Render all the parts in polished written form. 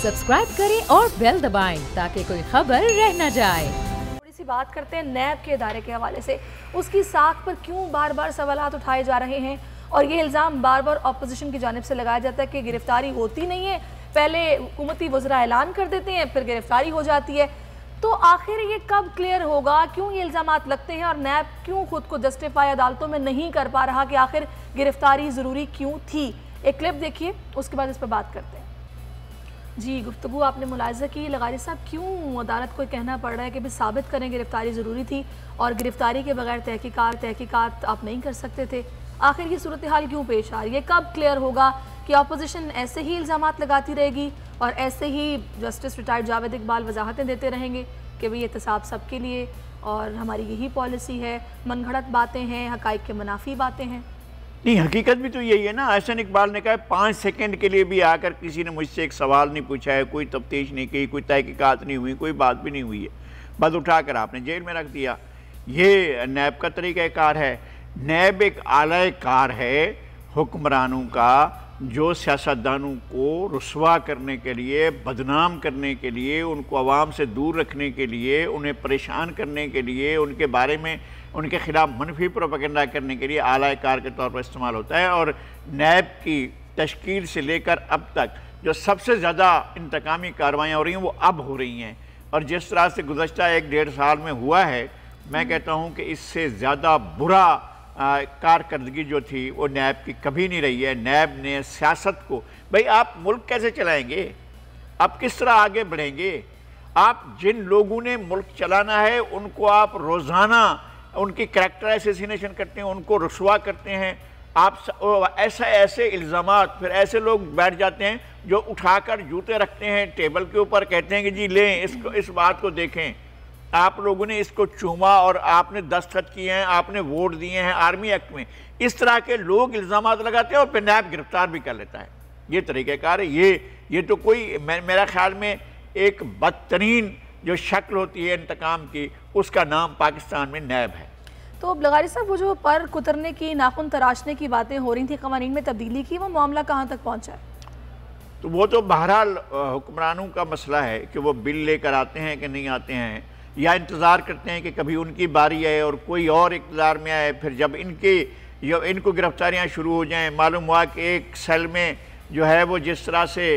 Subscribe करें और bell दबाएं ताकि कोई खबर रह न जाए। थोड़ी सी बात करते हैं नैब के इदारे के हवाले से। उसकी साख पर क्यों बार बार सवालात उठाए जा रहे हैं और ये इल्ज़ाम बार बार अपोजिशन की जानिब से लगाया जाता है कि गिरफ्तारी होती नहीं है, पहले हुकूमती वज़रा ऐलान कर देते हैं फिर गिरफ्तारी हो जाती है। तो आखिर ये कब क्लियर होगा, क्यों ये इल्ज़ामात लगते हैं और नैब क्यों खुद को जस्टिफाई अदालतों में नहीं कर पा रहा कि आखिर गिरफ्तारी ज़रूरी क्यों थी? एक क्लिप देखिए, उसके बाद इस पर बात करते हैं। जी, गुफ्तगू आपने मुलाहिज़ा की। लगारी साहब, क्यों अदालत को कहना पड़ रहा है कि भी साबित करें गिरफ्तारी ज़रूरी थी और गिरफ्तारी के बगैर तहकीकात आप नहीं कर सकते थे? आखिर ये सूरत हाल क्यों पेश आ रही है? कब क्लियर होगा कि अपोजिशन ऐसे ही इल्ज़ामात लगाती रहेगी और ऐसे ही जस्टिस रिटायर्ड जावेद इकबाल वजाहतें देते रहेंगे कि भाई एहतसाब सबके लिए और हमारी यही पॉलिसी है, मनगढ़ंत बातें हैं, हक़ाइक़ के मुनाफी बातें हैं? नहीं, हकीकत भी तो यही है ना। एहसन इकबाल ने कहा 5 सेकंड के लिए भी आकर किसी ने मुझसे एक सवाल नहीं पूछा है, कोई तफ्तीश नहीं की, कोई तहकीकात नहीं हुई, कोई बात भी नहीं हुई है, बस उठाकर आपने जेल में रख दिया। ये नैब का तरीक़ाकार है। नैब एक आला कार है हुक्मरानों का, जो सियासतदानों को रुसवा करने के लिए, बदनाम करने के लिए, उनको आवाम से दूर रखने के लिए, उन्हें परेशान करने के लिए, उनके बारे में उनके ख़िलाफ़ मनफी प्रोपेगेंडा करने के लिए आला कार के तौर पर इस्तेमाल होता है। और नैब की तश्कील से लेकर अब तक जो सबसे ज़्यादा इंतकामी कार्रवाइयाँ हो रही हैं वो अब हो रही हैं, और जिस तरह से गुज़श्ता 1-1.5 साल में हुआ है, मैं कहता हूँ कि इससे ज़्यादा बुरा कारकर्दगी जो थी वो नैब की कभी नहीं रही है। नैब ने सियासत को, भाई आप मुल्क कैसे चलाएंगे, आप किस तरह आगे बढ़ेंगे? आप जिन लोगों ने मुल्क चलाना है उनको आप रोज़ाना उनकी कैरेक्टर असैसिनेशन करते हैं, उनको रुसवा करते हैं। आप ऐसे इल्ज़ामात, फिर ऐसे लोग बैठ जाते हैं जो उठाकर जूते रखते हैं टेबल के ऊपर, कहते हैं कि जी लें इसको, इस बात को देखें, आप लोगों ने इसको चूमा और आपने दस्तखत किए हैं, आपने वोट दिए हैं आर्मी एक्ट में। इस तरह के लोग इल्ज़ामात लगाते हैं और फिर नैब गिरफ्तार भी कर लेता है। ये तरीक़ाकार है। ये तो कोई मेरा ख्याल में एक बदतरीन जो शक्ल होती है इंतकाम की, उसका नाम पाकिस्तान में नैब है। तो अब लगारी साहब, वो जो पर कुतरने की, नाखून तराशने की बातें हो रही थी, क़वानीन में तब्दीली की, वो मामला कहाँ तक पहुँचा है? तो वो तो बहरहाल हुक्मरानों का मसला है कि वो बिल लेकर आते हैं कि नहीं आते हैं, या इंतज़ार करते हैं कि कभी उनकी बारी आए और कोई और इक़्तिदार में आए, फिर जब इनको गिरफ्तारियाँ शुरू हो जाएँ। मालूम हुआ कि एक सेल में जो है वो जिस तरह से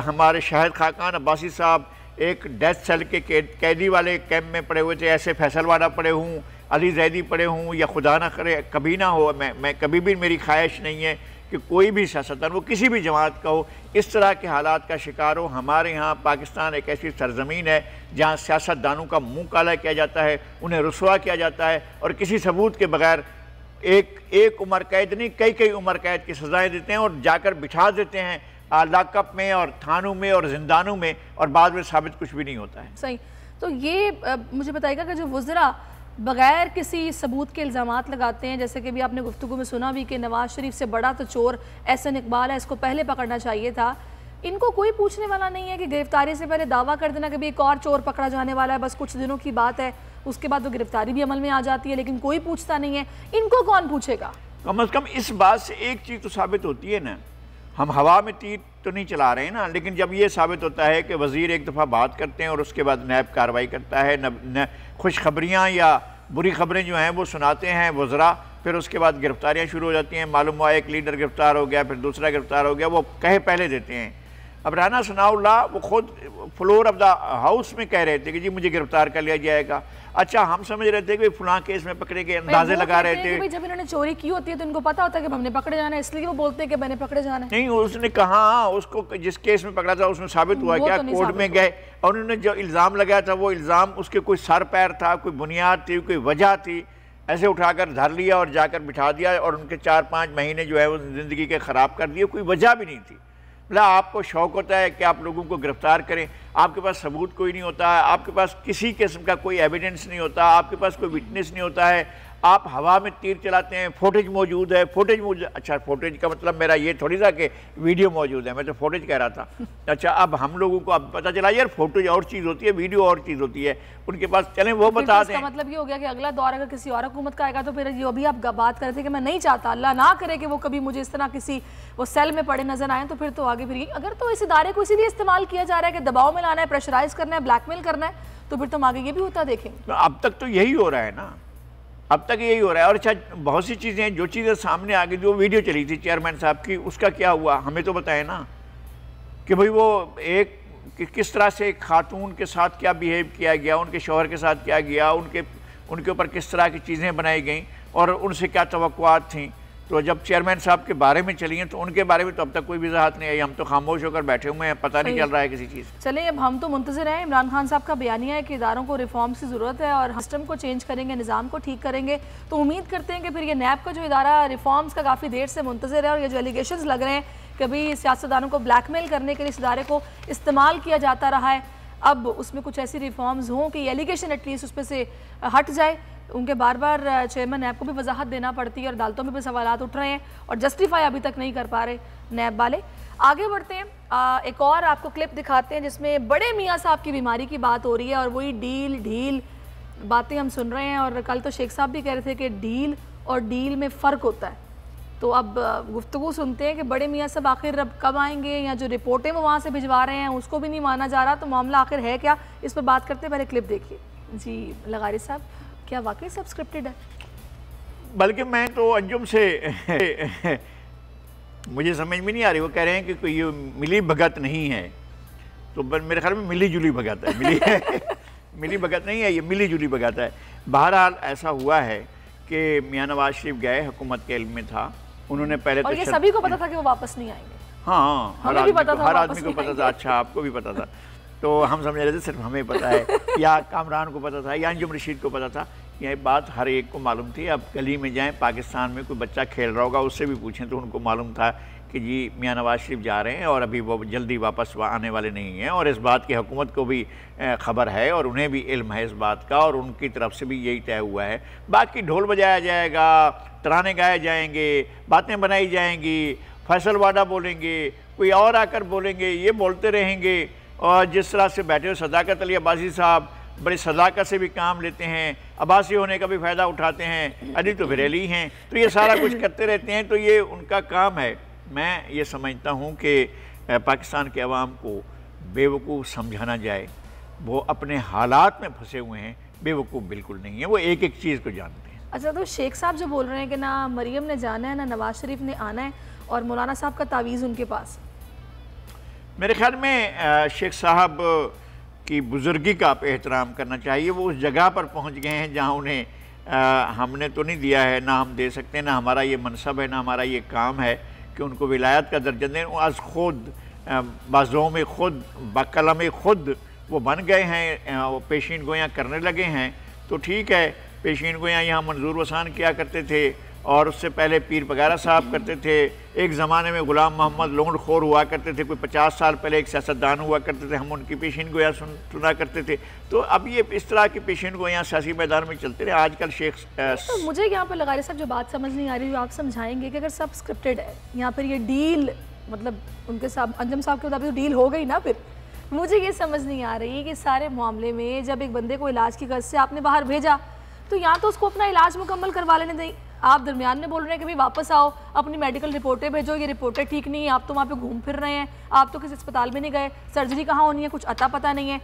हमारे शाहिद खाकान अब्बासी साहब एक डेथ सेल के कैदी वाले कैंप में पड़े हुए थे, ऐसे फैसलवाड़ा पड़े हूँ, अली जैदी पड़े हूँ, या खुदा ना करे कभी ना हो, मैं कभी भी, मेरी ख्वाहिश नहीं है कि कोई भी सियासतदान, वो किसी भी जमात का हो, इस तरह के हालात का शिकार हो। हमारे यहाँ पाकिस्तान एक ऐसी सरजमीन है जहाँ सियासतदानों का मुँह काला किया जाता है, उन्हें रुसवा किया जाता है और किसी सबूत के बगैर एक उम्र कैद नहीं, कई उम्र कैद की सज़ाएँ देते हैं और जाकर बिठा देते हैं लॉकअप में और थानों में और जिंदानों में, और बाद में साबित कुछ भी नहीं होता है। सही। तो ये मुझे बताइएगा कि जो वज़रा बग़ैर किसी सबूत के इल्ज़ामात लगाते हैं, जैसे कि भी आपने गुफ्तगू में सुना भी कि नवाज शरीफ से बड़ा तो चोर एहसन इकबाल है, इसको पहले पकड़ना चाहिए था, इनको कोई पूछने वाला नहीं है कि गिरफ्तारी से पहले दावा कर देना कि भी एक और चोर पकड़ा जाने वाला है, बस कुछ दिनों की बात है, उसके बाद तो गिरफ्तारी भी अमल में आ जाती है, लेकिन कोई पूछता नहीं है। इनको कौन पूछेगा? कम अज़ कम इस बात से एक चीज़ तो साबित होती है ना, हम हवा में तीर तो नहीं चला रहे हैं ना, लेकिन जब ये साबित होता है कि वज़ीर एक दफ़ा बात करते हैं और उसके बाद नैब कार्रवाई करता है, खुशखबरियाँ या बुरी खबरें जो हैं वो सुनाते हैं वज़रा, फिर उसके बाद गिरफ्तारियाँ शुरू हो जाती हैं। मालूम हुआ एक लीडर गिरफ्तार हो गया, फिर दूसरा गिरफ्तार हो गया, वो कहे पहले देते हैं। अब राना सनाउल्लाह वो खुद फ्लोर ऑफ द हाउस में कह रहे थे कि जी मुझे गिरफ्तार कर लिया जाएगा। अच्छा, हम समझ रहे थे कि फलां केस में पकड़े गए, अंदाजे लगा रहे थे कि जब इन्होंने चोरी की होती है तो इनको पता होता है कि हमने पकड़े जाना है, इसलिए वो बोलते हैं कि मैंने पकड़े जाना है। नहीं, उसने कहा उसको जिस केस में पकड़ा था उसमें साबित हुआ क्या? कोर्ट में गए और उन्होंने जो इल्ज़ाम लगाया था वो इल्ज़ाम उसके कोई सर पैर था, कोई बुनियाद थी, कोई वजह थी, ऐसे उठाकर धर लिया और जाकर बिठा दिया और उनके 4-5 महीने जो है वो ज़िंदगी के ख़राब कर दिए, कोई वजह भी नहीं थी। मतलब आपको शौक़ होता है कि आप लोगों को गिरफ्तार करें, आपके पास सबूत कोई नहीं होता है, आपके पास किसी किस्म का कोई एविडेंस नहीं होता, आपके पास कोई विटनेस नहीं होता है, आप हवा में तीर चलाते हैं, फुटेज मौजूद है, फुटेज मौजूद। अच्छा, फुटेज का मतलब मेरा ये थोड़ी था कि वीडियो मौजूद है, मैं तो फुटेज कह रहा था। अच्छा, अब हम लोगों को अब पता चला यार फुटेज और चीज़ होती है, वीडियो और चीज़ होती है, उनके पास चलें वो बता दें। मतलब ये हो गया कि अगला दौर अगर किसी और हुकूमत का आएगा तो फिर जो अभी आप बात कर रहे थे कि मैं नहीं चाहता, अल्लाह ना करे कि वो कभी मुझे इस तरह किसी वो सेल में पड़े नजर आए, तो फिर तो आगे फिर अगर तो इस इदारे को इसीलिए इस्तेमाल किया जा रहा है कि दबाव में लाना है, प्रेशराइज करना है, ब्लैकमेल करना है, तो फिर तुम आगे ये भी होता देखेंगे। अब तक तो यही हो रहा है ना, अब तक यही हो रहा है। और अच्छा, बहुत सी चीज़ें जो चीज़ें सामने आ गई, जो वीडियो चली थी चेयरमैन साहब की, उसका क्या हुआ हमें तो बताए ना कि भाई वो एक किस तरह से एक खातून के साथ क्या बिहेव किया गया, उनके शौहर के साथ क्या गया, उनके ऊपर किस तरह की चीज़ें बनाई गई और उनसे क्या तवक्कुआत थी। तो जब चेयरमैन साहब के बारे में चली हैं तो उनके बारे में तो अब तक कोई वजाहत नहीं आई, हम तो खामोश होकर बैठे हुए हैं, पता नहीं चल रहा है किसी चीज़। चलिए, अब हम तो मुंतज़िर हैं। इमरान खान साहब का बयानिया है कि इदारों को रिफॉर्म्स की ज़रूरत है और सिस्टम को चेंज करेंगे, निज़ाम को ठीक करेंगे। तो उम्मीद करते हैं कि फिर ये नैब का जो इदारा रिफॉर्म्स का काफ़ी देर से मुंतज़िर है और ये जो एलिगेशंस लग रहे हैं कि अभी सियासतदानों को ब्लैकमेल करने के लिए इस इदारे को इस्तेमाल किया जाता रहा है, अब उसमें कुछ ऐसी रिफॉर्म्स हों कि एलिगेशन एटलीस्ट उस पर से हट जाए। उनके बार बार चेयरमैन नैब को भी वजाहत देना पड़ती है और अदालतों में भी सवालात उठ रहे हैं और जस्टिफाई अभी तक नहीं कर पा रहे नैब वाले। आगे बढ़ते हैं, एक और आपको क्लिप दिखाते हैं जिसमें बड़े मियाँ साहब की बीमारी की बात हो रही है और वही डील ढील बातें हम सुन रहे हैं। और कल तो शेख साहब भी कह रहे थे कि डील और डील में फ़र्क होता है। तो अब गुफ्तगू सुनते हैं कि बड़े मियाँ साहब आखिर अब कब आएंगे, या जो रिपोर्टें वो वहाँ से भिजवा रहे हैं उसको भी नहीं माना जा रहा, तो मामला आखिर है क्या, इस पर बात करते हैं। पहले क्लिप देखिए। जी लगारी साहब, क्या वाकई सब स्क्रिप्टेड है? बल्कि मैं तो अंजुम से मुझे समझ में नहीं आ रही, वो कह रहे हैं कि कोई ये मिली भगत नहीं है, तो मेरे ख्याल में मिली जुली भगत है। मिली भगत नहीं है, ये मिली जुली भगत है। बहरहाल ऐसा हुआ है कि मियाँ नवाज शरीफ गए, हुकूमत के इल्म में था, उन्होंने पहले और तो ये सभी को पता था कि वो वापस नहीं आएंगे। हाँ, हर आदमी को पता था। अच्छा, आपको भी पता था? तो हम समझ रहे थे सिर्फ हमें पता है, या कामरान को पता था, या अंजुम रशीद को पता था। यह बात हर एक को मालूम थी। अब गली में जाएं, पाकिस्तान में कोई बच्चा खेल रहा होगा, उससे भी पूछें तो उनको मालूम था कि जी मियाँ नवाज शरीफ जा रहे हैं और अभी वो जल्दी वापस आने वाले नहीं हैं। और इस बात की हुकूमत को भी ख़बर है और उन्हें भी इल्म है इस बात का, और उनकी तरफ से भी यही तय हुआ है। बाकी ढोल बजाया जाएगा, तराने गाए जाएंगे, बातें बनाई जाएंगी, फैसल वाडा बोलेंगे, कोई और आकर बोलेंगे, ये बोलते रहेंगे। और जिस तरह से बैठे हो सदाकत अली अब्बासी साहब बड़ी सदाकत से भी काम लेते हैं, अब्बासी होने का भी फ़ायदा उठाते हैं, अली तो फिर अली हैं, तो ये सारा कुछ करते रहते हैं, तो ये उनका काम है। मैं ये समझता हूँ कि पाकिस्तान के अवाम को बेवकूफ़ समझाना जाए, वो अपने हालात में फंसे हुए हैं, बेवकूफ़ बिल्कुल नहीं है, वो एक एक चीज़ को जानते हैं। अच्छा, तो शेख साहब जो बोल रहे हैं कि ना मरियम ने जाना है ना नवाज शरीफ ने आना है और मौलाना साहब का तावीज़ उनके पास, मेरे ख्याल में शेख साहब की बुज़ुर्गी का आप एहतराम करना चाहिए। वो उस जगह पर पहुंच गए हैं जहां उन्हें हमने तो नहीं दिया है, ना हम दे सकते, ना हमारा ये मनसब है, ना हमारा ये काम है कि उनको विलायत का दर्जा दें। आज खुद बाज़ों में खुद बकलम खुद वो बन गए हैं, वो पेशीन गोयाँ करने लगे हैं। तो ठीक है, पेशीन गोयाँ यहाँ मंजूर वसान किया करते थे और उससे पहले पीर पगारा साहब करते थे। एक ज़माने में ग़ुलाम मोहम्मद लोंड खोर हुआ करते थे, कोई 50 साल पहले एक सियासतदान हुआ करते थे, हम उनकी पेशीन गोया सुना करते थे। तो अब ये इस तरह की पेशीन गोयाँ सियासी मैदान में चलते रहे। आजकल शेख तो मुझे यहाँ पर लगारी साहब जो बात समझ नहीं आ रही, आप समझाएंगे कि अगर सब स्क्रिप्टेड है, यहाँ पर ये डील मतलब उनके साथ अंजुम साहब के मुताबिक तो डील हो गई ना, फिर मुझे ये समझ नहीं आ रही कि सारे मामले में जब एक बंदे को इलाज की गर्ज से आपने बाहर भेजा तो यहाँ तो उसको अपना इलाज मुकम्मल करवा लेने दें। आप दरमियान में बोल रहे हैं कि भाई वापस आओ, अपनी मेडिकल रिपोर्टें भेजो, ये रिपोर्टें ठीक नहीं है, आप तो वहाँ पे घूम फिर रहे हैं, आप तो किसी अस्पताल में नहीं गए, सर्जरी कहाँ होनी है कुछ अता पता नहीं है।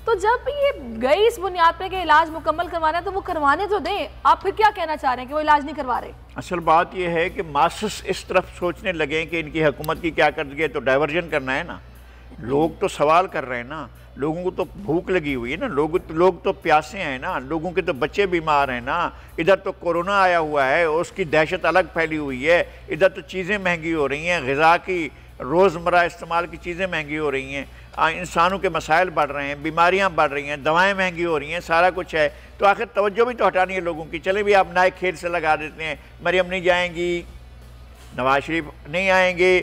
तो जब ये गई इस बुनियाद पे कि इलाज मुकम्मल करवाना है तो वो करवाने तो दें। आप फिर क्या कहना चाह रहे हैं कि वो इलाज नहीं करवा रहे? असल बात यह है कि मासस इस तरफ सोचने लगे कि इनकी हुकूमत की क्या कर दी है, तो डाइवर्जन करना है ना। लोग तो सवाल कर रहे हैं ना, लोगों को तो भूख लगी हुई है ना, लोग तो प्यासे हैं ना, लोगों के तो बच्चे बीमार हैं ना, इधर तो कोरोना आया हुआ है, उसकी दहशत अलग फैली हुई है, इधर तो चीज़ें महंगी हो रही हैं, ग़िज़ा की रोज़मर्रा इस्तेमाल की चीज़ें महंगी हो रही हैं, इंसानों के मसाइल बढ़ रहे हैं, बीमारियां बढ़ रही हैं, दवाएं महंगी हो रही हैं, सारा कुछ है। तो आखिर तवज्जो भी तो हटानी है लोगों की। चले भी आप नए खेल से लगा देते हैं, मरियम नहीं जाएंगी, नवाज शरीफ नहीं आएंगे,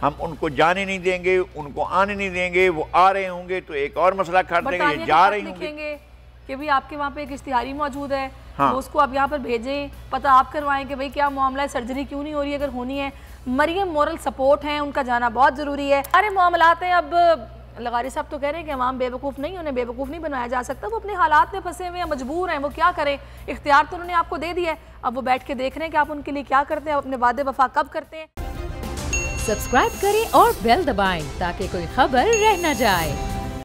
हम उनको जाने नहीं देंगे, उनको आने नहीं देंगे, वो आ रहे होंगे तो एक और मसला खड़ देंगे, ये जा रही होंगी। कि भाई आपके वहाँ पे एक इश्तिहारी मौजूद है, हाँ। तो उसको आप यहाँ पर भेजें, पता आप करवाएं कि भाई क्या मामला है, सर्जरी क्यों नहीं हो रही है, अगर होनी है। मरियम मोरल सपोर्ट हैं, उनका जाना बहुत ज़रूरी है। सारे मामलात हैं। अब लगारी साहब तो कह रहे हैं कि अवाम बेवकूफ़ नहीं, उन्हें बेवकूफ़ नहीं बनाया जा सकता, वो अपने हालात में फंसे हुए हैं, मजबूर हैं, वो क्या करें, इख्तियार तो उन्होंने आपको दे दिया है, अब वो बैठ के देख रहे हैं कि आप उनके लिए क्या करते हैं, अपने वादे वफा कब करते हैं। सब्सक्राइब करें और बेल दबाएं ताकि कोई खबर रह न जाए।